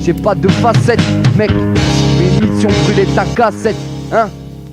j'ai pas de facettes. Mec, mes missions brûler ta cassette, hein.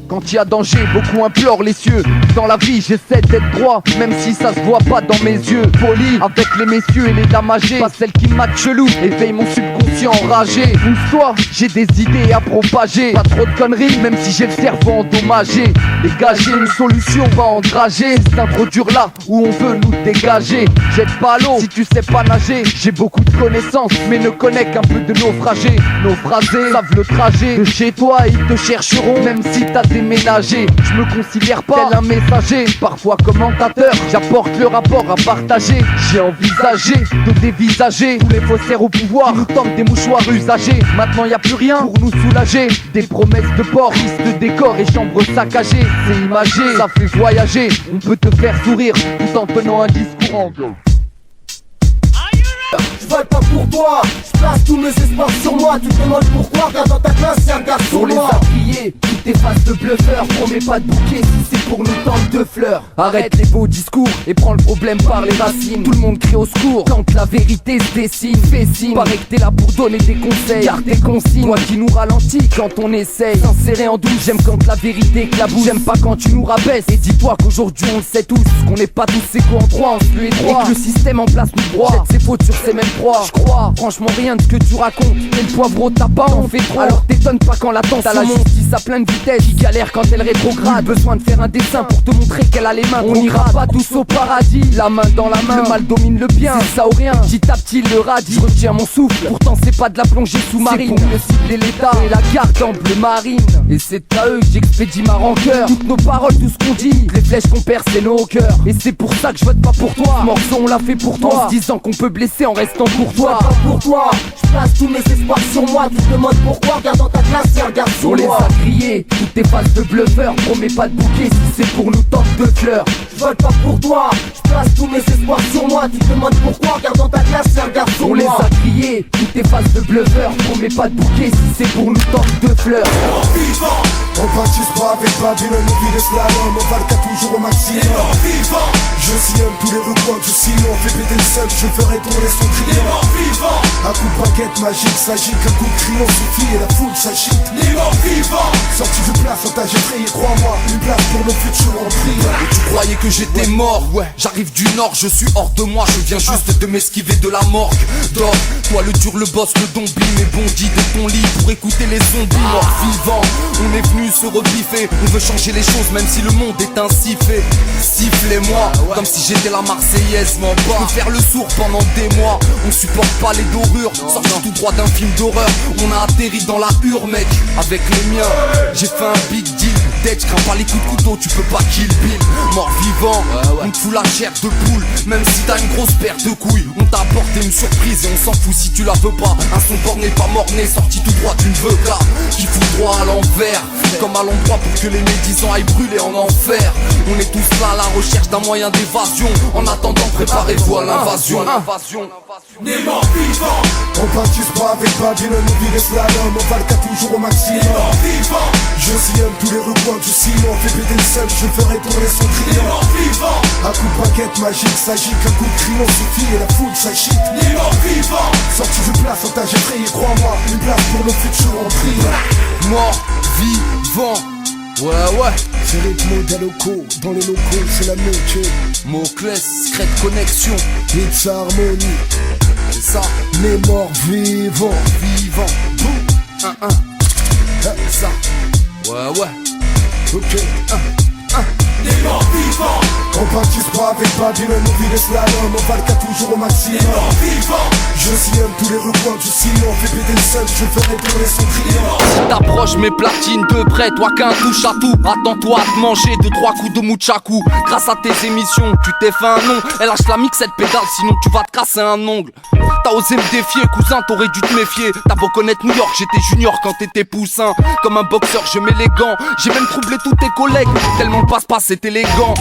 Quand y a danger, beaucoup implorent les cieux. Dans la vie, j'essaie d'être droit, même si ça se voit pas dans mes yeux. Poli avec les messieurs et les dames âgées, pas celles qui matent chelou, éveille mon subconscient enragé. Pousse-toi, j'ai des idées à propager. Pas trop de conneries, même si j'ai le cerveau endommagé. Dégager une solution, pas endrager. C'est s'introduire là où on veut nous dégager. Jette pas l'eau si tu sais pas nager. J'ai beaucoup de connaissances, mais ne connais qu'un peu de naufragés. Naufrasés, savent le trajet. De chez toi, ils te chercheront, même si t'as déménagé. Je me considère pas tel un messager, parfois commentateur. J'apporte le rapport à partager. J'ai envisagé de dévisager tous les faussaires au pouvoir qui nous tentent des mouchoirs usagés. Maintenant y a plus rien pour nous soulager. Des promesses de port, listes de décors et chambres saccagées. C'est imagé, ça fait voyager. On peut te faire sourire tout en tenant un discours en gueule. Je vole pas pour toi, je place tous mes espoirs sur moi. Tu te demandes pourquoi, regarde dans ta classe, c'est un gars Pour les appuyer, toutes tes faces de bluffeurs. Promets pas de bouquet si c'est pour nous tendre de fleurs. Arrête les beaux discours et prends le problème par les racines. Tout le monde crie au secours quand la vérité se dessine. Fais signe, paraît que t'es là pour donner des conseils. Garde tes consignes, toi qui nous ralentis quand on essaye. S'insérer en douce, j'aime quand la vérité éclabousse. J'aime pas quand tu nous rabaisses. Et dis-toi qu'aujourd'hui on le sait tous, qu'on n'est pas tous égaux en droit, on se lui est droit. Et que le système en place nous broie, jette ses fautes sur ses mêmes proies. Je crois franchement rien de ce que tu racontes. Et le poivreau t'as pas en fait trop. Alors t'étonnes pas quand la tension monte. T'as la justice à pleine vitesse qui galère quand elle rétrograde. Besoin de faire un dessin pour te montrer qu'elle a les mains. On ira pas tous au paradis, la main dans la main. Le mal domine le bien, c'est ça ou rien. Petit à petit le radis, je retiens mon souffle. Pourtant c'est pas de la plongée sous-marine, c'est pour mieux cibler l'état et la garde en bleu marine. Et c'est à eux que j'expédie ma rancœur. Toutes nos paroles, tout ce qu'on dit, les flèches qu'on perd c'est nos cœurs. Et c'est pour ça que je vote pas pour toi. Ce morceau on l'a fait pour toi, en se disant qu'on peut blesser en restant pour toi. Pas pour toi, je place tous mes espoirs sur moi. Tu te demandes pourquoi, regarde dans ta classe, c'est un gars sur On les a criés, toutes tes faces de bluffeurs. Promets pas de bouquet si c'est pour nous tendre de fleurs. Je vole pas pour toi, je place tous mes espoirs sur moi. Tu te demandes pourquoi, regarde dans ta classe, c'est un gars sur On les a criés, toutes tes faces de bluffeurs. Promets pas de bouquet si c'est pour nous tendre de fleurs. On baptise pas avec Babylone, on vit les slaloms, on va le cas toujours au maximum. Je sillonne tous les recoins du sillon, fais péter le seul, je ferai tourner son client. Un coup de baguette magique s'agite, un coup de crayon suffit et la foule s'agite. Sorti de place, on t'a effrayé, crois-moi, une place pour nos futurs en prière. Et tu croyais que j'étais mort, ouais. J'arrive du nord, je suis hors de moi, je viens juste de m'esquiver de la morgue. Dors, toi le dur, le boss, le dombi, mais bondi de ton lit pour écouter les zombies morts vivants. On est venu se rebiffer, on veut changer les choses même si le monde est ainsi fait. Sifflez-moi, comme si j'étais la Marseillaise, m'en bats. Faire le sourd pendant des mois, on supporte pas les dorures. Sorti tout droit d'un film d'horreur, on a atterri dans la hure mec. Avec les miens, j'ai fait un big deal. Dead, j'crains pas les coups de couteau, tu peux pas kill Bill. Mort vivant, on te fout la chair de poule. Même si t'as une grosse paire de couilles, on t'a apporté une surprise et on s'en fout si tu la veux pas. Un son borné pas morné, sorti tout droit d'une veuca qui fout droit à l'envers, comme à l'endroit pour que les médisants aillent brûler en enfer. On est tous là à la recherche d'un moyen d'évasion. En attendant, préparez-vous à l'invasion. Des morts vivants. On baptise pas avec Babylone, on vit les slaloms, on va le cas toujours au maximum. Je sillonne tous les recoins du ciment, fais péter le seul, je ferai tourner son client. Un coup de baguette magique s'agite, un coup de crayon suffit et la foule s'agite. Sorti de place, on t'a effrayé, crois-moi, une place pour nos futurs en prière. Mort, vivant, ouais. C'est rythme des locaux, dans les locaux c'est la métier. Mots-clés, secret de connexion, Pizza harmonie, c'est ça, les morts vivants. boum, ça, ouais, Ok, Des morts vivants. on baptise pas avec Babylone, on vit les slaloms, on va le cas toujours au maximum. Je sillonne tous les recoins du sillon, fais péter le seul, je ferai tourner son client. Si t'approches mes platines de près, toi qu'un touche à tout. Attends-toi à te manger 2-3 coups de mouchakou. Grâce à tes émissions, tu t'es fait un nom. Elle lâche la mixette pédale, sinon tu vas te casser un ongle. T'as osé me défier, cousin, t'aurais dû te méfier. T'as beau connaître New York, j'étais junior quand t'étais poussin. Comme un boxeur, je mets les gants. J'ai même troublé tous tes collègues, tellement le passe-passe est élégant.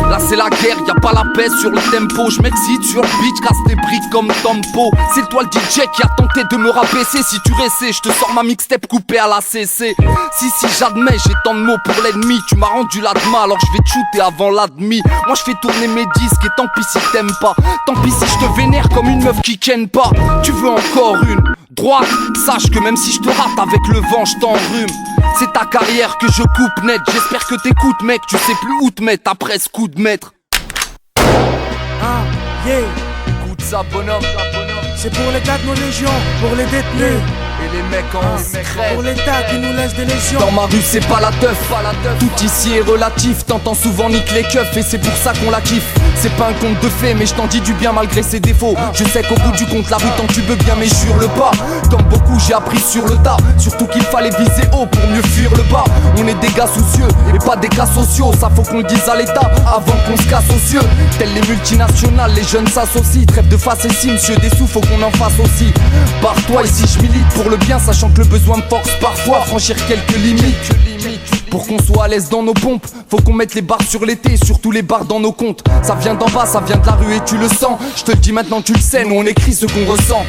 Là c'est la guerre, y a pas pas la paix sur le tempo. Je m'excite sur le beat, casse tes briques comme Tompo. C'est toi le DJ qui a tenté de me rabaisser. Si tu restais, je te sors ma mixtape coupée à la CC. Si j'admets, j'ai tant de mots pour l'ennemi. Tu m'as rendu l'adma, alors je vais te shooter avant l'admis. Moi je fais tourner mes disques et tant pis si t'aimes pas. Tant pis si je te vénère comme une meuf qui ken pas. Tu veux encore une droite? Sache que même si je te rate avec le vent, je t'enrhume. C'est ta carrière que je coupe net. J'espère que t'écoutes mec, tu sais plus où te mettre après ce coup de maître. Ah, yeah. Écoute ça bonhomme. C'est pour les gars de nos légions, pour les détenus. Et les mecs en secret. Pour l'État qui nous laisse des lésions. Dans ma rue c'est pas la teuf. Tout ici est relatif. T'entends souvent nique les keufs et c'est pour ça qu'on la kiffe. C'est pas un conte de fées mais je t'en dis du bien malgré ses défauts. Je sais qu'au bout du compte la rue tant que tu veux bien mais jure le pas. Comme beaucoup j'ai appris sur le tas. Surtout qu'il fallait viser haut pour mieux fuir le bas. On est des gars soucieux et pas des cas sociaux. Ça faut qu'on le dise à l'État avant qu'on se casse aux cieux. Telles les multinationales, les jeunes s'associent. Trêve de face et si monsieur des sous faut qu'on en fasse aussi. Par toi ici je milite pour le bien, sachant que le besoin me force parfois à franchir quelques limites. Pour qu'on soit à l'aise dans nos pompes, faut qu'on mette les barres sur l'été, surtout les barres dans nos comptes. Ça vient d'en bas, ça vient de la rue et tu le sens. Je te le dis maintenant tu le sais, nous on écrit ce qu'on ressent.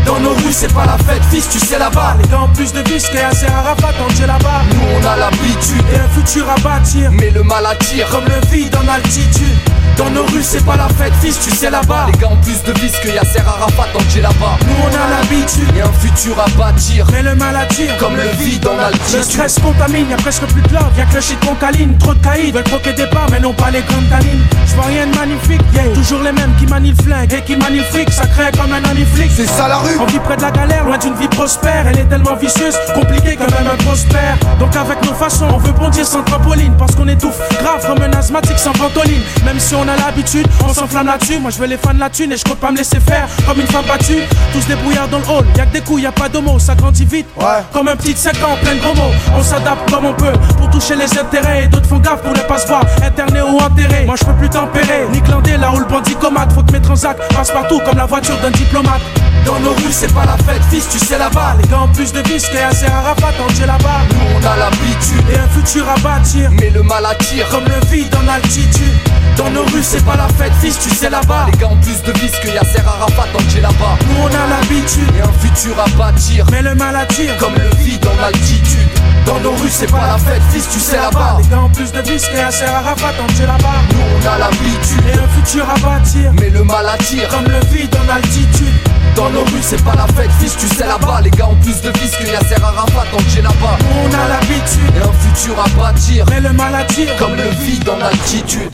Dans nos rues c'est pas la fête, fils tu sais là-bas. Les gars ont plus de vis que Yasser Arafat quand j'ai là-bas. Nous on a l'habitude et un futur à bâtir, mais le mal attire comme le vide en altitude. Dans nos rues c'est pas la fête, fils tu sais là-bas. Les gars ont plus de vis que Yasser Arafat quand j'ai là-bas. Nous on a l'habitude et un futur à bâtir, mais le mal attire, comme le vide en altitude. Le stress contamine, y'a presque plus de love, y'a que le shit qu'on câline. Trop de caïds veulent croquer des parts mais non pas les grandes canines. J'vois rien de magnifique, yeah. Toujours les mêmes qui manient le flingue et qui manient le fric. Ça crée comme un aniflic. C'est ça la rue. On vit près de la galère, loin d'une vie prospère. Elle est tellement vicieuse, compliquée que même un prospère. Donc avec nos façons, on veut bondir sans trampoline. Parce qu'on étouffe grave comme un asthmatique sans ventoline. Même si on a l'habitude, on s'enflamme là-dessus. Moi je veux les fans de la thune et je compte pas me laisser faire comme une femme battue. Tous des brouillards dans le hall, y'a que des coups, y'a pas de mots. Ça grandit vite, comme un petit 5 ans en plein gros mots. On s'adapte comme on peut pour toucher les intérêts. Et d'autres font gaffe pour ne pas se voir interné ou enterré. Moi je peux plus tempérer, ni glander là où le bandit comate. Faut que mes transacts passent partout comme la voiture d'un diplomate. Dans nos rues c'est pas la fête, fils tu sais là-bas. Les gars ont plus de vis que Yasser Arafat quand j'ai là-bas. Nous on a l'habitude et un futur à bâtir, mais le mal attire, comme le vide en altitude. Dans nos rues c'est pas la fête, fils tu sais là-bas. Les gars ont plus de vis que Yasser Arafat quand j'ai là-bas. Nous on a l'habitude et un futur à bâtir, mais le mal attire, comme le vide en altitude. Dans nos rues c'est pas la fête, fils tu sais là-bas. Les gars ont plus de vis que Yasser Arafat quand j'ai là-bas. Nous on a l'habitude et un futur à bâtir, mais le mal attire, comme le vide en altitude. Dans nos rues c'est pas la fête, fils tu sais là-bas. Les gars ont plus de vis que Yasser Arafat quand j'ai là-bas. Nous on a l'habitude et un futur à bâtir, mais le mal attire, comme le vide en altitude.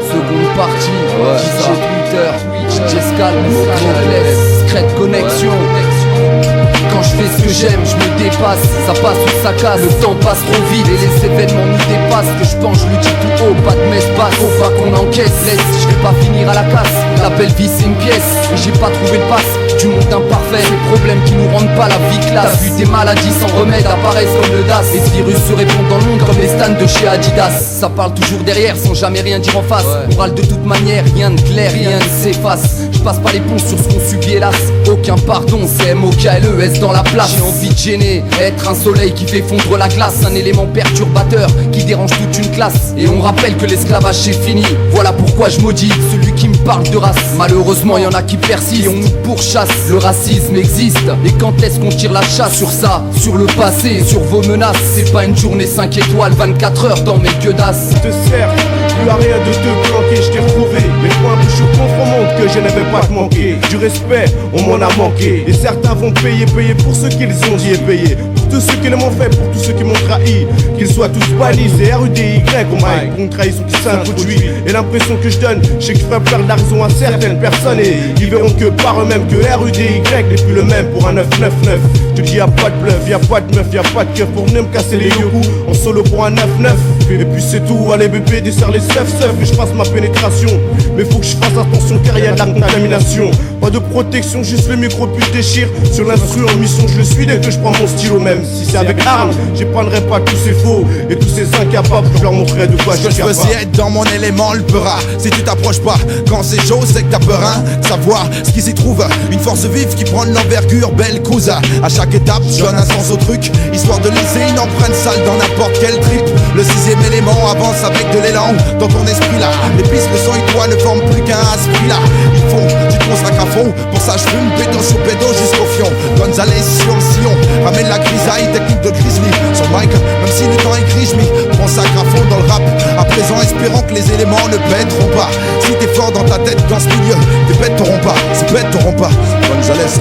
Seconde partie, DJ Twitter, DJ Scal, Secret Connexion. Quand je fais ce que j'aime, je me dépasse. Ça passe ou ça casse, le temps passe trop vite et les événements nous dépassent. Que je pense, je le dis tout haut, pas de messe passe. Faut pas qu'on encaisse, laisse, je vais pas finir à la casse. La belle vie c'est une pièce, et j'ai pas trouvé le passe. Du monde imparfait, les problèmes qui nous rendent pas la vie classe. T'as vu des maladies sans remède apparaissent comme le DAS. Les virus se répandent dans le monde comme les stands de chez Adidas. Ça parle toujours derrière sans jamais rien dire en face. On râle de toute manière, rien de clair, rien ne s'efface. Je passe pas les ponts sur ce qu'on subit hélas. Aucun pardon, c'est M-O-K-L-E-S dans la place. J'ai envie de gêner, être un soleil qui fait fondre la glace. Un élément perturbateur qui dérange toute une classe. Et on rappelle que l'esclavage c'est fini. Voilà pourquoi je maudis celui qui me parle de race. Malheureusement y en a qui persistent et on nous pourchasse. Le racisme existe. Et quand est-ce qu'on tire la chasse sur ça, sur le passé, sur vos menaces? C'est pas une journée 5 étoiles, 24 heures dans mes queues d'as. Je te sers, plus à rien de te planquer, je t'ai retrouvé. Les points bouches au confort montrent que je n'avais pas te manquer. Du respect, on m'en a manqué. Et certains vont payer pour ce qu'ils ont dit et payer. Pour tous ceux qui m'ont fait, pour tous ceux qui m'ont trahi. Qu'ils soient tous bannis, c'est R-U-D-Y, on m'a une trahison qui s'introduit. Et l'impression que je donne, je sais que je ferai perdre la raison à certaines personnes. Et ils verront que par eux-mêmes que R-U-D-Y n'est plus le même pour un 999. Je te dis y'a pas de bluff, y'a pas de meuf, y'a pas de keuf pour venir me casser les yogoux. En solo pour un 9-9. Et puis c'est tout, allez bébé, desserre les seufs, que je fasse ma pénétration. Mais faut que je fasse attention car y'a de la contamination. Pas de protection, juste le micro puis je déchire. Sur l'instru en mission, je le suis dès que je prends mon stylo même. même si c'est avec armes. J'éprendrai pas tous ces faux et tous ces incapables. Je leur montrerai de quoi je suis capable. Je veux être dans mon élément, le peura. Si tu t'approches pas, quand c'est chaud, c'est que t'as peur, hein. Savoir ce qui s'y trouve, une force vive qui prend de l'envergure, belle cause. À chaque étape, je donne un sens au truc, histoire de laisser une empreinte sale dans n'importe quel trip. Le sixième élément avance avec de l'élan dans ton esprit là. Les pistes, le son et toi ne forment plus qu'un aspect là. Il faut, tu te consacres à fond. Pour ça, je fume pédo sur pédo jusqu'au fion. Gonzalez sur le sillon, ramène la grisaille, technique de Grizzly. Sur Mike, même si le temps est gris, je m'y consacre à fond dans le rap. À présent, espérant que les éléments ne pèteront pas. Si t'es fort dans ta tête dans ce milieu, tes bêtes t'auront pas, ces bêtes t'auront pas. Gonzalez.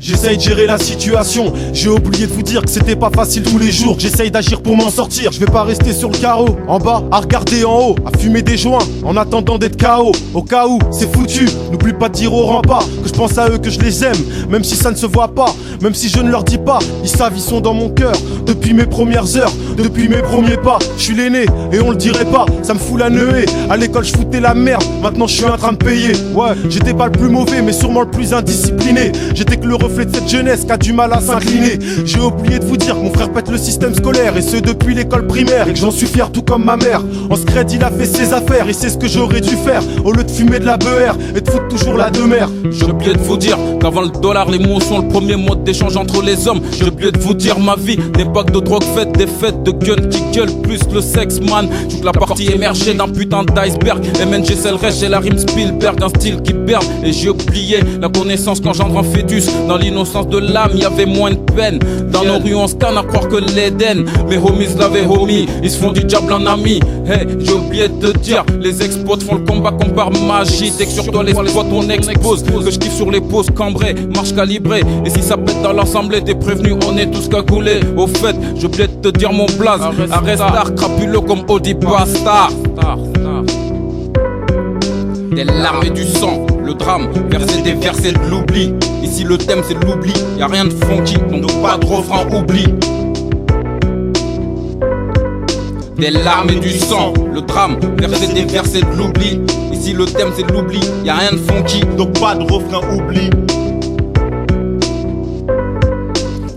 J'essaye de gérer la situation. J'ai oublié de vous dire que c'était pas facile tous les jours. J'essaye d'agir pour m'en sortir. Je vais pas rester sur le carreau, en bas, à regarder en haut, à fumer des joints, en attendant d'être KO. Au cas où, c'est foutu. N'oublie pas de dire aux remparts que je pense à eux, que je les aime. Même si ça ne se voit pas, même si je ne leur dis pas. Ils savent, ils sont dans mon cœur. Depuis mes premières heures, depuis mes premiers pas. Je suis l'aîné et on le dirait pas. Ça me fout la neuée. À l'école, je foutais la merde. Maintenant, je suis en train de payer. Ouais, j'étais pas le plus mauvais, mais sûrement le plus indiscipliné. J'étais que le reflet de cette jeunesse qui a du mal à s'incliner. J'ai oublié de vous dire que mon frère pète le système scolaire, et ce depuis l'école primaire, et que j'en suis fier tout comme ma mère. En secret il a fait ses affaires, et c'est ce que j'aurais dû faire au lieu de fumer de la beurre et de foutre toujours la demeure. J'ai oublié de vous dire qu'avant le dollar, les mots sont le premier mode d'échange entre les hommes. J'ai oublié de vous dire ma vie n'est pas que de drogue faite, des fêtes de gueule qui gueule plus le sexe man. Toute la partie émergée d'un putain d'iceberg. MNG c'est le reste, j'ai la rime Spielberg, un style qui berne. Et j'ai oublié la connaissance qu'engendre un fœtus. Dans l'innocence de l'âme, y avait moins de peine. Dans nos rues on se canne à croire que l'Éden. Mes homies l'avaient homie, ils se font du diable en ami. Hey, j'ai oublié de te dire, les exploits font le combat comme par magie. Dès que sur toi les exploits on expose, que je kiffe sur les poses cambrées, marche calibrée. Et si ça pète dans l'assemblée, t'es prévenu, on est tous cagoulés. Au fait, j'ai oublié de te dire mon blaze. Arrestar, crapuleux comme Audi Bastard. Des larmes et du sang, le drame, verser des versets de l'oubli. Ici le thème c'est l'oubli, y'a rien de funky, donc pas de refrain oubli. Des larmes et du sang, le drame, verser des versets de l'oubli. Ici le thème c'est l'oubli, y'a rien de funky, donc pas de refrain oubli.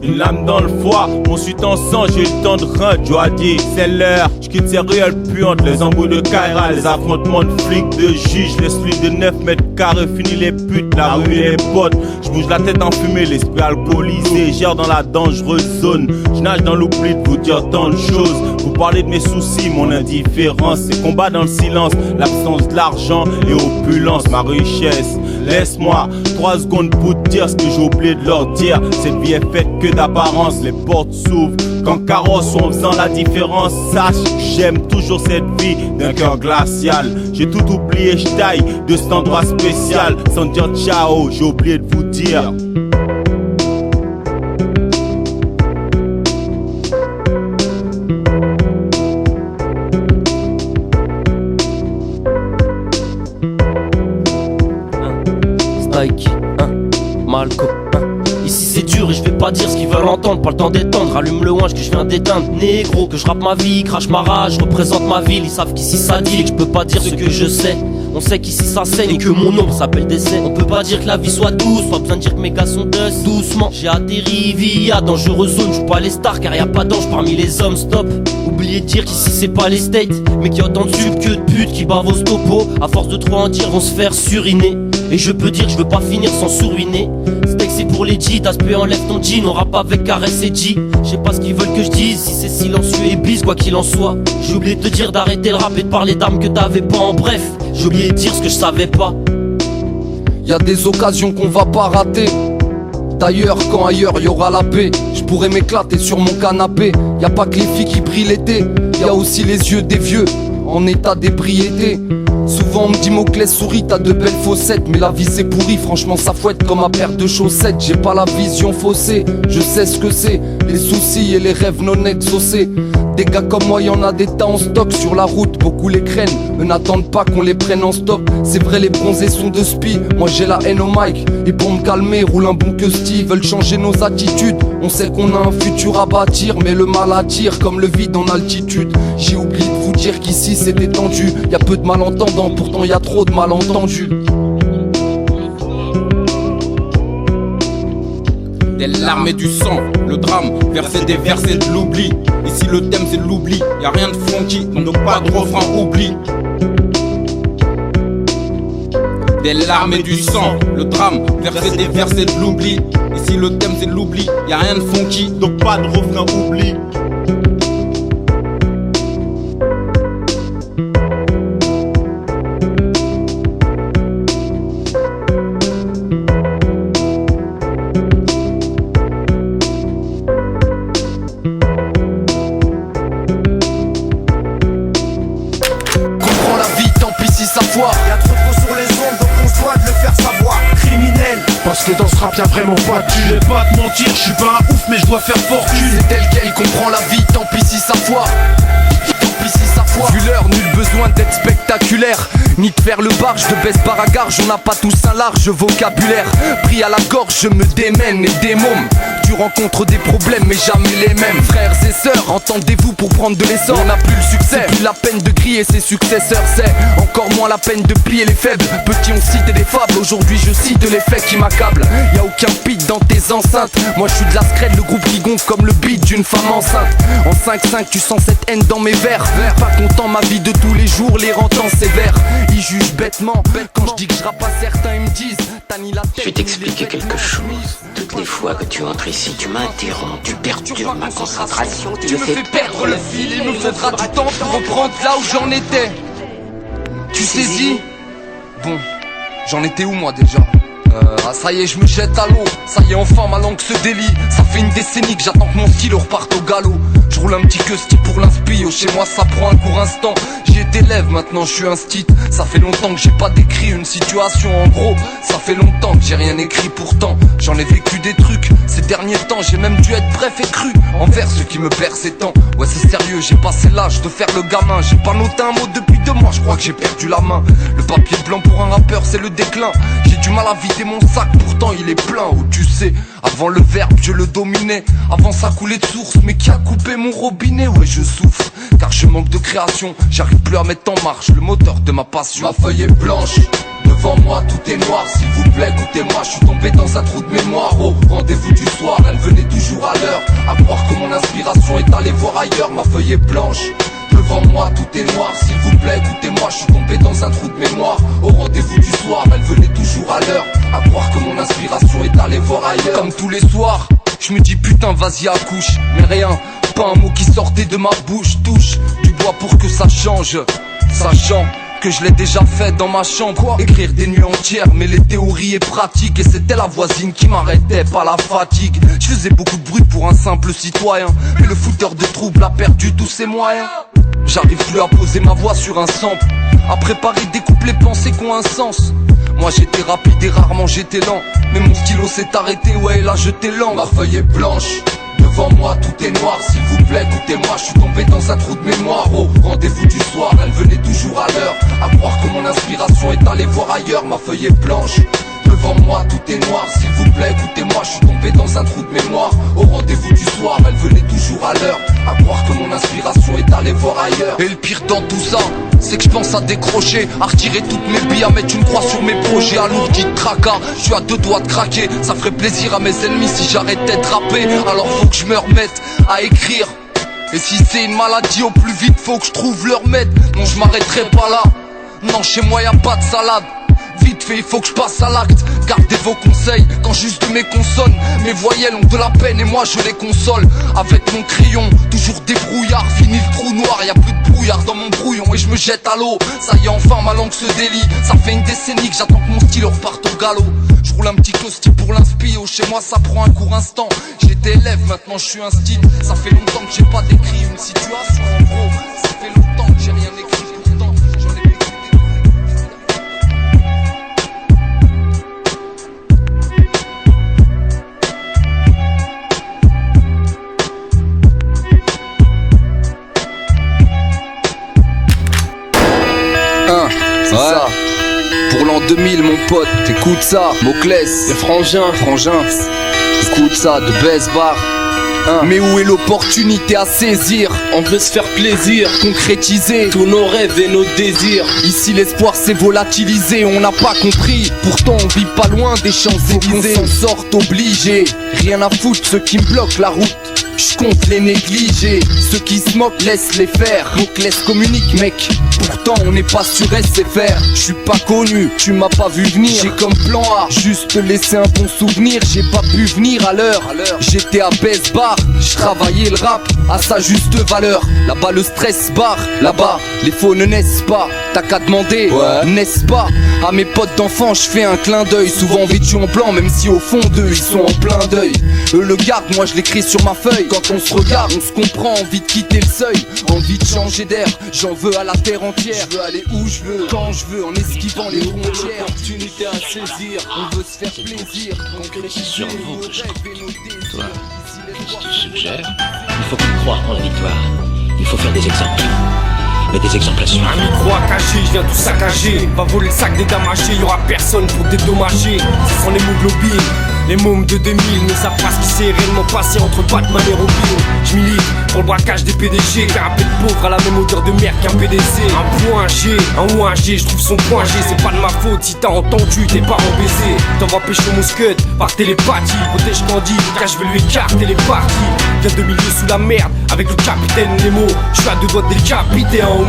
Une lame dans le foie, mon suite en sang, j'ai le temps de rein, dois dire, c'est l'heure. J'quitte ces ruelles puantes, les embouts de Kaira, les affrontements de flics, de juges, les sluits de 9 mètres carrés, fini les putes, la rue et les potes. J'bouge la tête enfumée, l'esprit alcoolisé, gère dans la dangereuse zone. J'nage dans l'oubli de vous dire tant de choses. Vous parlez de mes soucis, mon indifférence, c'est combat dans le silence, l'absence de l'argent et opulence, ma richesse. Laisse-moi 3 secondes pour te dire ce que j'ai oublié de leur dire. Cette vie est faite que d'apparence, les portes s'ouvrent qu'en carrosse en faisant la différence. Sache que j'aime toujours cette vie d'un cœur glacial. J'ai tout oublié, je taille de cet endroit spécial. Sans dire ciao, j'ai oublié de vous dire. Spike, Malco, Ici c'est dur et je vais pas dire ce qu'ils veulent entendre. Pas le temps d'étendre, allume le ouinge que je viens d'éteindre. Négro, que je rappe ma vie, crache ma rage, représente ma ville. Ils savent qu'ici ça dit et que je peux pas dire ce que je sais. On sait qu'ici ça saigne et que mon nom s'appelle décès. On peut pas dire que la vie soit douce, pas besoin de dire que mes gars sont dust. Doucement, j'ai atterri via dangereuse zone. J'joue pas les stars car y'a pas d'ange parmi les hommes, stop. Oubliez de dire qu'ici c'est pas les states, mais qu'il y a autant de subs que de putes qui bavent au stopo. À force de trop en dire vont se faire suriner. Et je peux dire que je veux pas finir sans sous-ruiner. Steak c'est pour les G, t'aspect enlève ton jean. On rappe avec caresse et G. Je sais pas ce qu'ils veulent que je dise, si c'est silencieux et bise quoi qu'il en soit. J'ai oublié de te dire d'arrêter le rap et de parler d'armes que t'avais pas. En bref, j'ai oublié de dire ce que je savais pas. Y'a des occasions qu'on va pas rater. D'ailleurs, quand ailleurs y'aura la paix, je pourrais m'éclater sur mon canapé. Y'a pas que les filles qui brillent l'été, y'a aussi les yeux des vieux en état d'ébriété. Souvent on me dit Moclès souris, t'as de belles fossettes. Mais la vie c'est pourri, franchement ça fouette comme ma paire de chaussettes. J'ai pas la vision faussée, je sais ce que c'est, les soucis et les rêves non exaucés. Des gars comme moi, y'en a des tas en stock sur la route, beaucoup les craignent, eux n'attendent pas qu'on les prenne en stop. C'est vrai, les bronzés sont de spi, moi j'ai la haine au mic. Et pour me calmer, roule un bon que Steve, veulent changer nos attitudes. On sait qu'on a un futur à bâtir, mais le mal attire comme le vide en altitude. J'ai oublié de vous dire qu'ici c'est détendu, y a peu de malentendants, pourtant y a trop de malentendus. Des larmes et du sang, le drame, verser des versets de l'oubli. Ici le thème c'est l'oubli, y'a rien de funky, donc pas de refrain oubli. Des larmes et du sang, le drame, verser des versets de l'oubli. Ici le thème c'est l'oubli, y'a rien de funky, donc pas de refrain oubli. Y'a trop de sur les ondes, donc on se doit de le faire savoir. Criminel, parce que dans ce rap y'a vraiment pas de Je vais pas te mentir, je suis pas un ouf mais je dois faire fortune. C'est tel quel, comprend la vie, tant pis si ça foire. Tant pis si ça foire. Vu l'heure, nul besoin d'être spectaculaire, ni de faire le barge, de baisse par à garge. On n'a pas tous un large vocabulaire. Pris à la gorge, je me démène et démôme. Tu rencontres des problèmes mais jamais les mêmes. Frères et sœurs, entendez-vous pour prendre de l'essor. On n'a plus le succès, c'est plus la peine de griller ses successeurs. C'est encore moins la peine de plier les faibles. Petits on citait des fables, aujourd'hui je cite les faits qui m'accablent. Y'a aucun pic dans tes enceintes. Moi je suis de la scred, le groupe qui gonfle comme le beat d'une femme enceinte. En 5-5 tu sens cette haine dans mes vers. Pas content, ma vie de tous les jours les rend en sévère. Ils jugent bêtement, quand je dis que je rappe à certains ils me disent t'as ni la tête. Je vais t'expliquer quelque chose. Toutes les fois que tu entres ici, tu m'interromps, tu perturbes ma concentration, tu me fais perdre le fil. Il nous faudra du temps pour reprendre là où j'en étais. Tu saisis? Bon, j'en étais où moi déjà? Ah ça y est, je me jette à l'eau. Ça y est, enfin ma langue se délie. Ça fait une décennie que j'attends que mon stylo reparte au galop. Je roule un petit questi pour l'inspire. Chez moi ça prend un court instant. J'ai été élève, maintenant je suis un stit. Ça fait longtemps que j'ai pas décrit une situation. En gros, ça fait longtemps que j'ai rien écrit. Pourtant, j'en ai vécu des trucs. Ces derniers temps, j'ai même dû être bref et cru envers ceux qui me percent tant. Ouais c'est sérieux, j'ai passé l'âge de faire le gamin. J'ai pas noté un mot depuis 2 mois, je crois que j'ai perdu la main. Le papier blanc pour un rappeur c'est le déclin. J'ai du mal à vider mon sac, pourtant il est plein. Oh tu sais, avant le verbe je le dominais. Avant ça coulait de source, mais qui a coupé mon robinet? Ouais je souffre, car je manque de création. J'arrive plus à mettre en marche le moteur de ma passion. Ma feuille est blanche, devant moi tout est noir. S'il vous plaît écoutez-moi, je suis tombé dans un trou de mémoire. Au rendez-vous du soir, elle venait toujours à l'heure. À croire que mon inspiration est allée voir ailleurs. Ma feuille est blanche, devant moi tout est noir. S'il vous plaît écoutez-moi, je suis tombé dans un trou de mémoire. Au rendez-vous du soir, elle venait toujours à l'heure. À croire que mon inspiration est allée voir ailleurs. Comme tous les soirs, je me dis putain vas-y accouche. Mais rien, pas un mot qui sortait de ma bouche. Touche du bois pour que ça change, sachant que je l'ai déjà fait dans ma chambre. Écrire des nuits entières, mais les théories et pratiques. Et c'était la voisine qui m'arrêtait, pas la fatigue. Je faisais beaucoup de bruit pour un simple citoyen, mais le fouteur de troubles a perdu tous ses moyens. J'arrive plus à poser ma voix sur un sample, à préparer des couplets pensées qui ont un sens. Moi j'étais rapide et rarement j'étais lent, mais mon stylo s'est arrêté, ouais là j'étais lent. Ma feuille est blanche, devant moi tout est noir. S'il vous plaît écoutez-moi, je suis tombé dans un trou de mémoire. Au rendez-vous du soir, elle venait toujours à l'heure. À croire que mon inspiration est allée voir ailleurs. Ma feuille est blanche, devant moi tout est noir. S'il vous plaît écoutez-moi, je suis tombé dans un trou de mémoire. Au rendez-vous du soir, elle venait toujours à l'heure. À croire que mon inspiration est allée voir ailleurs. Et le pire dans tout ça, c'est que je pense à décrocher, à retirer toutes mes billes, à mettre une croix sur mes projets. À l'ourdi de tracas, je suis à 2 doigts de craquer. Ça ferait plaisir à mes ennemis si j'arrêtais de rapper. Alors faut que je me remette à écrire. Et si c'est une maladie, au plus vite faut que je trouve le remède. Non je m'arrêterai pas là, non chez moi y'a pas de salade. Vite fait, il faut que je passe à l'acte. Gardez vos conseils quand juste mes consonnes. Mes voyelles ont de la peine et moi je les console. Avec mon crayon, toujours des brouillards. Fini le trou noir, y'a plus de brouillard dans mon brouillon. Et je me jette à l'eau, ça y est enfin ma langue se délie. Ça fait une décennie que j'attends que mon stylo reparte au galop. Je roule un petit costi pour l'inspire. Chez moi ça prend un court instant. J'étais élève, maintenant je suis un style. Ça fait longtemps que j'ai pas décrit une situation. En gros, ça fait longtemps que j'ai rien écrit. Pour l'an 2000 mon pote, écoute ça, Moclès, les frangins, écoute ça, de Best Bar. Mais où est l'opportunité à saisir? On veut se faire plaisir, concrétiser tous nos rêves et nos désirs. Ici l'espoir s'est volatilisé, on n'a pas compris. Pourtant on vit pas loin des Champs-Élysées. On s'en sort obligé, rien à foutre ceux qui me bloquent la route. Je compte les négliger, ceux qui se moquent laisse les faire. Donc laisse communique mec, pourtant on n'est pas sur SFR. Je suis pas connu, tu m'as pas vu venir. J'ai comme plan A, juste laisser un bon souvenir. J'ai pas pu venir à l'heure, j'étais à Best Bar. Je travaillais le rap à sa juste valeur. Là-bas le stress barre, là-bas les faux ne naissent pas. T'as qu'à demander, n'est-ce pas? À mes potes d'enfants je fais un clin d'œil. Souvent vêtus en blanc même si au fond d'eux ils sont en plein deuil. Eux le gardent, moi je l'écris sur ma feuille. Quand on se regarde, on se comprend, envie de quitter le seuil, envie de changer d'air, j'en veux à la terre entière. Je veux aller où je veux, quand je veux, en esquivant les frontières. Opportunité à saisir, on veut se faire plaisir, concrétiser nos rêves et nos désirs. Toi, je te suggère, il faut croire en la victoire, il faut faire des exemples. Mais des exemples à suivre. Un micro à cacher, je viens tout saccager. Va voler le sac des damachés, y'aura personne pour dédommager. Ce sont les moglobines, les mômes de 2000 ne savent pas ce qui s'est réellement passé entre Batman et Robin. Je milite pour le braquage des PDG, car un peu de pauvre a la même odeur de merde qu'un PDC. Un point G, un ou un G, je trouve son point G. C'est pas de ma faute si t'as entendu tes parents baiser. T'envoies pêcher mon scud par télépathie. Protège Candy, car je vais lui écarter les parties. Viens de milieu sous la merde avec le capitaine Nemo. Je suis à deux doigts de décapiter un homo.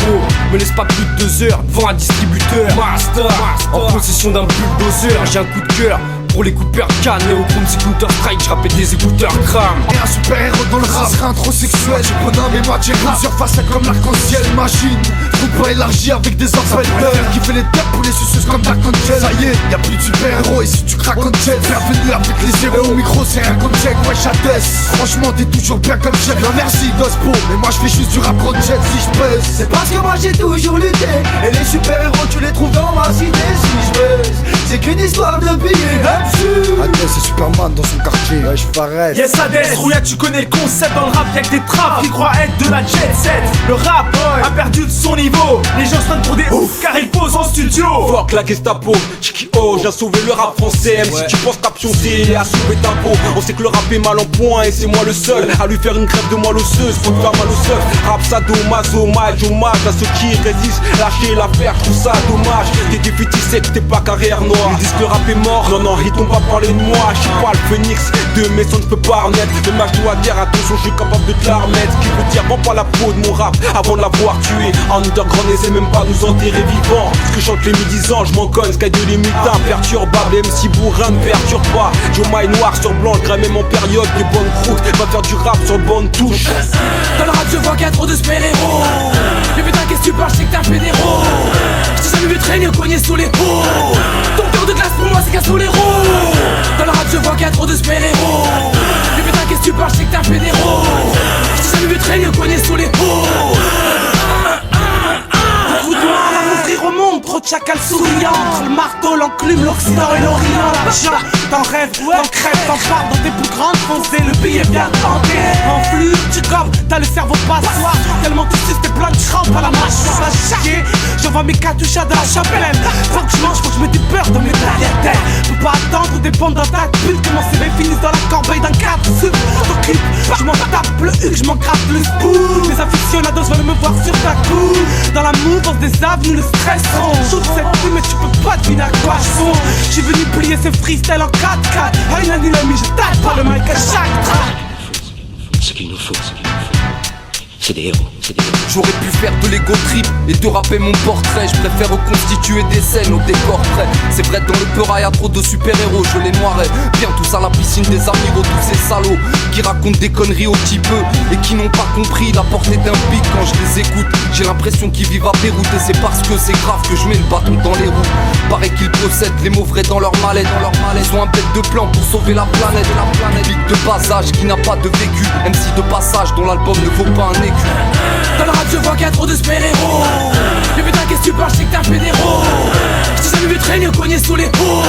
Me laisse pas plus de 2 heures devant un distributeur. Master, en possession d'un bulldozer. J'ai un coup de cœur pour les coupeurs de canne. Néochrome c'est Counter Strike, je rappelle des écouteurs crame. Et un super héros dans le rap, serait introsexuel. J'ai bonhomme et matière, plusieurs faces comme l'arc-en-ciel. Machine, groupe pas élargi avec des appels d'heure. Qui fait les tapes pour les suceuses comme Dark Angel. Ça y est, y'a plus de super héros et si tu craques en jet, bienvenue avec les héros. Au micro c'est rien comme check, ouais j'atteste. Franchement t'es toujours bien comme chef. Non merci Gospo, mais moi je fais juste du rap jet si je pèse. C'est parce que moi j'ai toujours lutté. Et les super héros tu les trouves dans ma cité si je baise. C'est qu'une histoire de billets. Adès c'est Superman dans son quartier, ouais j'arrête. Yes Adès, Rouillard tu connais le concept dans le rap, y'a que des trappes qui croient être de la jet set. Le rap a perdu de son niveau, les gens se prennent pour des ouf car ils posent en studio. Fuck la Gestapo, Chiki oh, j'ai sauvé le rap français. Même si tu penses t'as pioncé et à soulever ta peau. On sait que le rap est mal en point et c'est moi le seul à lui faire une grève de moelle osseuse. Faut te faire mal au seul. Rap sado, mazo, match, hommage à ceux qui résistent. Lâcher l'affaire, je trouve ça dommage. T'es défaitiste, c'est que t'es pas carrière noire. Ils disent que le rap est mort, non, ils t'ont pas parlé de moi. Je suis pas le phénix de mes sons, je peux pas renaître. Le match doit dire attention, je suis capable de te la remettre. Ce qui veut dire, vends pas la peau de mon rap avant de l'avoir tué. Underground n'essaie même pas de nous enterrer vivants. Ce que chantent les médisants, je m'en conne, Sky de les mutins. Perturbable, MC bourrin ne perturbe pas. Joe Maille noir sur blanc, je même en période de bonne croûte. Va faire du rap sur bonne touche. Dans le rap je vois qu'il y a trop de super-héros. Mais putain qu'est-ce que tu parles, je sais que t'es un fédéro. Je t'ai jamais vu traîner au cogné sous les hauts. Ton cœur de glace pour moi c'est qu'un sous les roues. Dans le rap je vois qu'il y a trop de super-héros. Mais putain qu'est-ce que tu parles, je sais que t'es un fédéro. Je t'ai jamais vu traîner au cogné sous les hauts. Ouvrir au monde, trop de chacals souriants. Entre le marteau, l'enclume, l'Occident et l'Orient. L'argent, t'en rêves, t'en crèves, t'en parles dans tes plus grandes foncées. Le billet vient tenter. En flux, tu gobes, t'as le cerveau passoire. Tellement tu suces, t'es plein de crampes à la mâchoire. À chier, j'envoie mes cartouches de la chapelle. Faut que je mange, faut que je mette du beurre dans mes taillettes. Peux pas attendre ou dépendre dans ta pute. Que mon CV finisse dans la corbeille d'un cadre. T'occupe, je m'en tape le huc, je m'en gratte le spoon. Les aficionados veulent me voir sur ta cou. Dans la mouvance des avenues, le stress shoot cette pluie mais tu peux pas deviner à quoi je songe. J'suis venu plier ce freestyle en 4x4. Hey l'ami, je tape pas le mic à chaque track. Ce qu'il nous faut, c'est des héros. J'aurais pu faire de l'ego trip et te rapper mon portrait. Je préfère reconstituer des scènes au décor près. C'est vrai dans le peur y'a trop de super-héros, je les noirais. Bien tous à la piscine des amiraux, tous ces salauds qui racontent des conneries au petit peu et qui n'ont pas compris la portée d'un pic. Quand je les écoute, j'ai l'impression qu'ils vivent à Beyrouth. Et c'est parce que c'est grave que je mets le bâton dans les roues. Paraît qu'ils possèdent les mots vrais dans leur mallette. Ils ont un bête de plan pour sauver la planète. Public de bas âge qui n'a pas de vécu. MC de passage dont l'album ne vaut pas un écu. Dans le rap je vois qu'il y a trop de super-héros. Mais putain qu'est-ce que tu parles, je sais que t'es un fédéro. Je t'ai jamais vu traîner au cogné sous les hauts.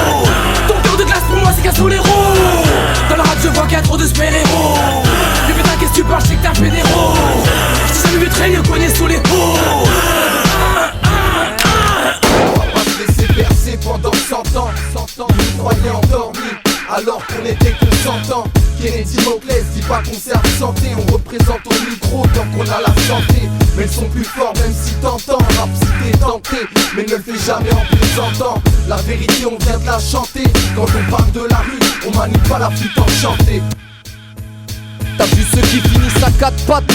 Ton cœur de glace pour moi c'est qu'un sous les roues. Dans le rap je vois qu'il y a trop de super-héros. Mais putain qu'est-ce que tu parles, je sais que t'es un fédéro. Je t'ai jamais vu traîner au cogné sous les hauts. On va pas te laisser bercer par mais le son plus fort même si t'entends. Rap si t'es tenté, mais ne le fais jamais en plaisantant. La vérité on vient de la chanter. Quand on parle de la rue, on manie pas la flûte enchantée. T'as vu ceux qui finissent à 4 pattes.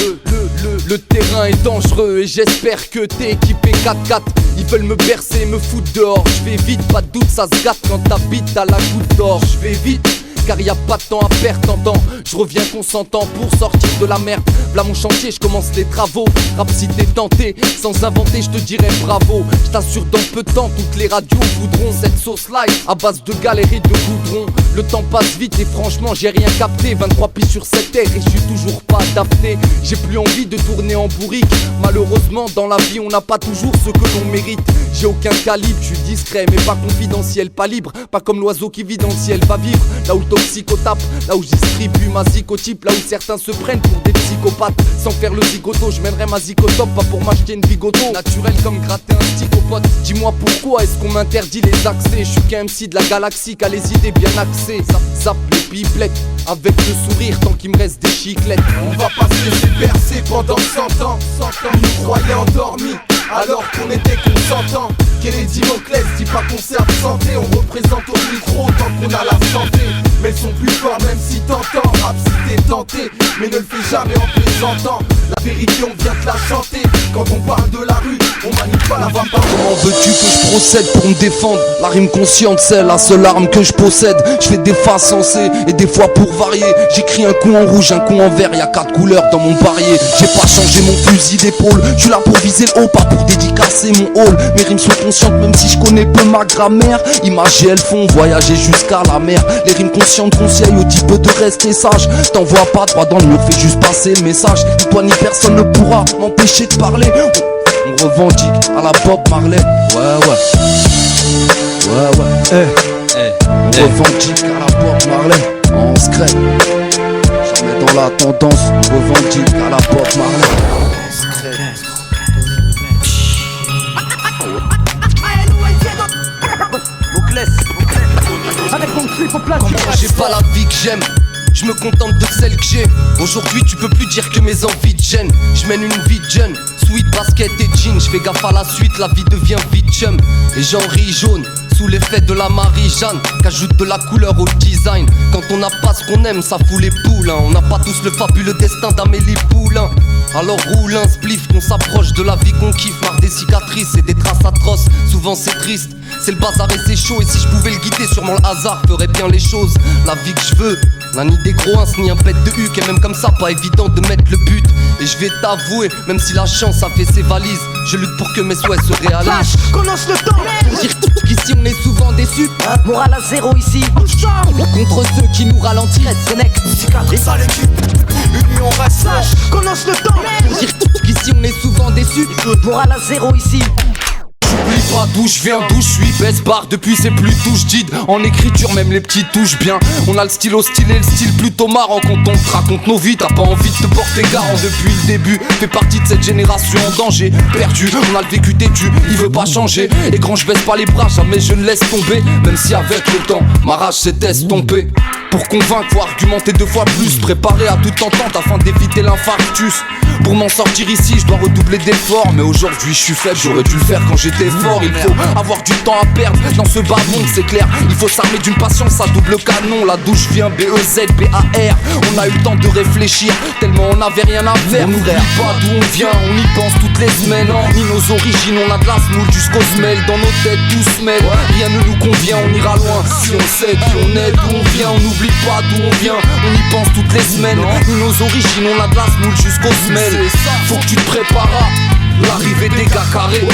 Le terrain est dangereux et j'espère que t'es équipé 4x4. Ils veulent me bercer, me foutre dehors. Je vais vite, pas de doute, ça se gâte quand t'habites à la goutte d'or. Je vais vite, car y a pas de temps à perdre, t'entends. Je reviens consentant pour sortir de la merde. V'là mon chantier, je commence les travaux. Rap si t'es tenté, sans inventer, je te dirais bravo. Je t'assure dans peu de temps, toutes les radios voudront cette sauce live à base de galeries de goudron. Le temps passe vite et franchement j'ai rien capté. 23 pieds sur cette terre et je suis toujours pas adapté. J'ai plus envie de tourner en bourrique. Malheureusement dans la vie on n'a pas toujours ce que l'on mérite. J'ai aucun calibre, je suis discret mais pas confidentiel. Pas libre, pas comme l'oiseau qui vit dans le ciel. Va vivre là où le toxico tape, là où je distribue ma zicotype. Là où certains se prennent pour des psychopathes. Sans faire le zigoto, je mènerai ma zicotop. Pas pour m'acheter une bigoto, naturel comme gratter un stick au pote. Dis-moi pourquoi est-ce qu'on m'interdit les accès. Je suis qu'un MC de la galaxie qui a les idées bien axées. Zap les pipelettes, avec le sourire tant qu'il me reste des chiclettes. On va pas se laisser bercer pendant 100 ans. Ils nous croyaient endormis alors qu'on était consentants. Kennedy Moclès dit pas qu'on sert de santé. On représente au micro tant qu'on a la santé. Mais ils sont plus forts même si t'entends. Rap si t'es tenté, mais ne le fais jamais en plaisantant. La vérité on vient te la chanter. Quand on parle de la rue, on manipule pas la voix. Comment veux-tu que je procède pour me défendre? La rime consciente c'est la seule arme que je possède. Je fais des faces sensées et des fois pour varier. J'écris un coup en rouge, un coup en vert. Y'a 4 couleurs dans mon parier. J'ai pas changé mon fusil d'épaule. Je suis là pour viser le haut, pas pour dédicacer mon hall. Mes rimes sont conscientes même si je connais peu ma grammaire. Images elles font voyager jusqu'à la mer. Les rimes conscientes conseillent au type de rester sage. T'envoies pas droit dans le mur, fais juste passer le message. Ni toi ni personne ne pourra m'empêcher de parler. On revendique à la Bob Marley. Ouais On revendique à la Bob Marley. En secret, jamais dans la tendance. On revendique à la Bob Marley. En secret. Avec mon clip au plat. Quand moi j'ai pas la vie que j'aime, je me contente de celle que j'ai. Aujourd'hui tu peux plus dire que mes envies te gênent. Je mène une vie de jeune, sweat, basket et jean. Je fais gaffe à la suite, la vie devient vite chum. Et j'en ris jaune, sous l'effet de la Marie-Jeanne, qu'ajoute de la couleur au design. Quand on n'a pas ce qu'on aime, ça fout les poules hein. On n'a pas tous le fabuleux destin d'Amélie Poulain. Alors roule un spliff, qu'on s'approche de la vie qu'on kiffe. Marre des cicatrices et des traces atroces, souvent c'est triste. C'est le bazar et c'est chaud, et si je pouvais le guider, sûrement le hasard ferait bien les choses. La vie que je veux, n'a ni des gros ins, ni un pet de huc. Et même comme ça, pas évident de mettre le but. Et je vais t'avouer, même si la chance a fait ses valises, je lutte pour que mes souhaits se réalisent. Qu'on lance le temps. Pour dire qu'ici on est souvent déçus. Morale à zéro ici. Contre ceux qui nous ralentissent. Connect, et ça l'équipe. Union reste lâche. Qu'on lance le temps. Pour dire qu'ici on est souvent déçus. Morale à zéro ici. J'oublie pas d'où je viens, d'où je suis. Baisse barre depuis c'est plus touche did. En écriture même les petits touchent bien. On a le stylo stylé, le style plutôt marrant. Quand on te raconte nos vies, t'as pas envie de te porter garant. Depuis le début, fais partie de cette génération en danger. Perdu, on a le vécu têtu, il veut pas changer. Et grand je baisse pas les bras, jamais je ne laisse tomber. Même si avec le temps, ma rage s'est estompée. Pour convaincre, faut argumenter 2 fois plus. Préparé à toute entente afin d'éviter l'infarctus. Pour m'en sortir ici, je dois redoubler d'efforts. Mais aujourd'hui je suis faible, j'aurais dû le faire quand j'étais fort. Il faut avoir du temps à perdre dans ce bas monde, c'est clair. Il faut s'armer d'une patience à double canon. La douche vient B-E-Z-B-A-R. On a eu le temps de réfléchir, tellement on n'avait rien à faire. On n'oublie pas d'où on vient, on y pense toutes les semaines. Ni nos origines, on a de la semoule jusqu'aux semelles. Dans nos têtes tout se mêle, rien ne nous convient, on ira loin. Si on sait qui on est, d'où on vient, on n'oublie pas d'où on vient. On y pense toutes les semaines. Ni nos origines, on a de la semoule jusqu'aux semelles. Faut que tu te prépares à l'arrivée des gars carrés.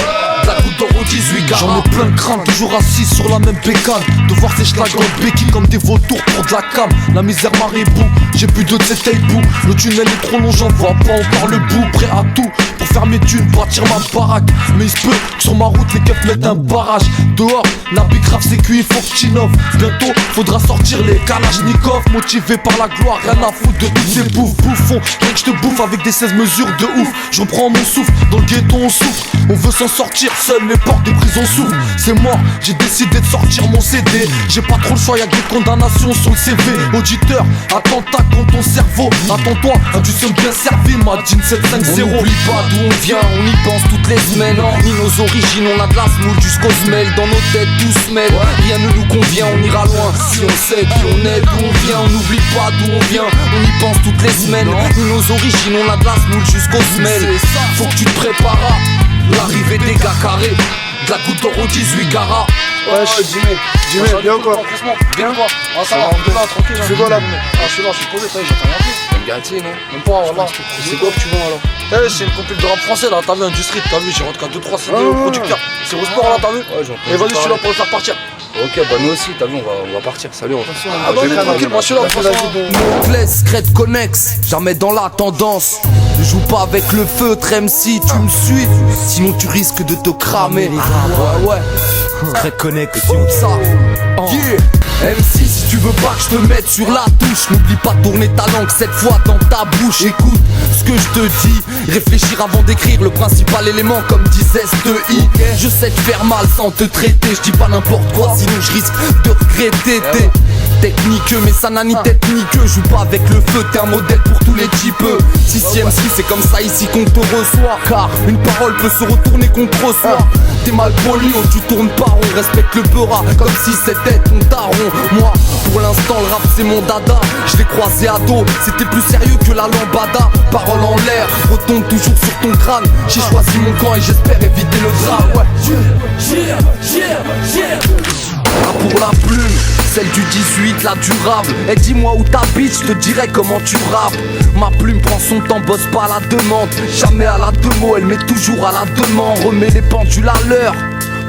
La goutte d'or au 18 carats. J'en ai plein de crânes, toujours assis sur la même bécane. De voir ces schlags en béquille comme des vautours pour de la cam. La misère m'arribout, j'ai plus de ces tape. Le tunnel est trop long, j'en vois pas encore le bout. Prêt à tout pour faire mes thunes, pas bâtir ma baraque. Mais il se peut que sur ma route les keufs mettent un barrage. Dehors, Nabi grave c'est cuit, faut que t'innove. Bientôt, faudra sortir les Kalachnikov. Motivé par la gloire, rien à foutre de tous ces bouffons. Rien que je te bouffe avec des 16 mesures de ouf. Je reprends mon souffle, dans le ghetto on souffre. On veut s'en sortir, seules les portes des prisons s'ouvrent. C'est mort, j'ai décidé de sortir mon CD. J'ai pas trop le choix, y'a des condamnations sur le CV. Auditeur, attentat contre ton cerveau. Attends-toi, tu sommes bien servi, ma jean 750. On n'oublie pas d'où on vient, on y pense toutes les semaines. Ni nos origines, on a de la semoule jusqu'aux semelles. Dans nos têtes tout se mêle, rien ne nous convient, on ira loin. Si on sait qui on est, d'où on vient, on n'oublie pas d'où on vient. On y pense toutes les semaines. Ni nos origines, on a de la semoule jusqu'aux semelles. Faut que tu te prépares à l'arrivée des gars carrés. De la goutte d'or au 18 carats. Ouais, Jimmy, bien quoi? Bien quoi? Ah, ça va, tranquille. Tu fais quoi là? Ah, je suis là, je suis posé, j'attends rien plus. T'aimes gâter, non? Même pas, voilà. C'est quoi que tu vends alors? Eh, c'est une compil de rap français là, t'as vu, Industrie, t'as vu, j'ai rentré à 2-3 CD au producteur. C'est au sport là, t'as vu? Ouais, j'entends. Et vas-y, je suis là pour le faire partir. Ok, bah nous aussi, t'as vu, on va partir. Salut, on va partir. Ah bah, on est tranquille, moi je suis là, Montless, crête connexe, jamais dans la tendance. Ne joue pas avec le feutre, MC, tu me suis. Sinon tu risques de te cramer. Ouais. Crête connexe, ça. Yeah. MC, si tu veux pas que je te mette sur la touche, n'oublie pas de tourner ta langue cette fois dans ta bouche. Écoute ce que je te dis, réfléchir avant d'écrire le principal élément comme disait STI. Je sais te faire mal sans te traiter, je dis pas n'importe quoi, sinon je risque de regretter. T'es technique mais ça n'a ni tête ni queue. Joue pas avec le feu, t'es un modèle pour tous les types. Si MC c'est comme ça ici qu'on te reçoit, car une parole peut se retourner contre soi. T'es mal poli, oh, tu tournes pas rond, respecte le beurra comme si c'était ton daron. Moi pour l'instant le rap c'est mon dada. Je l'ai croisé à dos, c'était plus sérieux que la lambada. Parole en l'air, retombe toujours sur ton crâne. J'ai choisi mon camp et j'espère éviter le drame. Ouais. Ah, pour la plume, celle du 18, la durable. Et dis-moi où t'habites, je te dirai comment tu rappes. Ma plume prend son temps, bosse pas à la demande. Jamais à la demo, elle met toujours à la demande. Remet les pendules à l'heure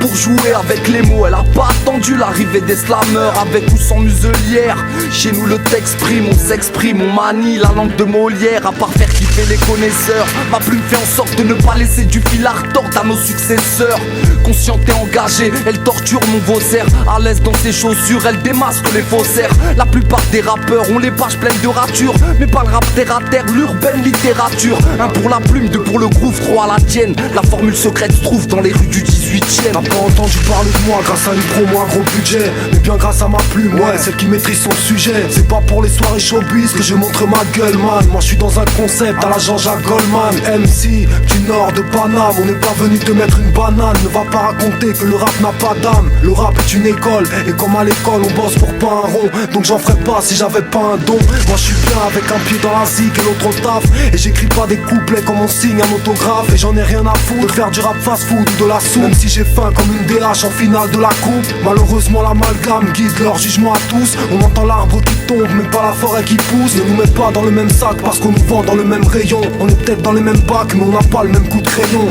pour jouer avec les mots. Elle a pas attendu l'arrivée des slameurs, avec ou sans muselière. Chez nous le texte prime, on s'exprime, on manie la langue de Molière. À part faire kiffer les connaisseurs, ma plume fait en sorte de ne pas laisser du fil à retordre à nos successeurs. Consciente et engagée, elle torture mon vaussaire. À l'aise dans ses chaussures, elle démasque les faussaires. La plupart des rappeurs ont les pages pleines de ratures, mais pas le rap terre à terre, l'urbaine littérature. Un pour la plume, deux pour le groove, trois à la tienne. La formule secrète se trouve dans les rues du 18ème. T'as pas entendu parler de moi grâce à une promo, un gros budget, mais bien grâce à ma plume, ouais, celle qui maîtrise son sujet. C'est pas pour les soirées showbiz que je montre ma gueule, man. Moi je suis dans un concept à la Jean-Jacques Goldman. MC du nord de Paname, on n'est pas venu te mettre une banane. Ne va pas raconter que le rap n'a pas d'âme. Le rap est une école, et comme à l'école on bosse pour pas un rond. Donc j'en ferais pas si j'avais pas un don. Moi je suis bien avec un pied dans la zik et l'autre au taf. Et j'écris pas des couplets comme on signe un autographe. Et j'en ai rien à foutre de faire du rap fast food ou de la soupe. Même si j'ai faim comme une DH en finale de la coupe. Malheureusement l'amalgame guide leur jugement à tous. On entend l'arbre qui tombe mais pas la forêt qui pousse. Ne nous met pas dans le même sac parce qu'on nous vend dans le même rayon. On est peut-être dans les mêmes bacs mais on n'a pas le même coup de crayon.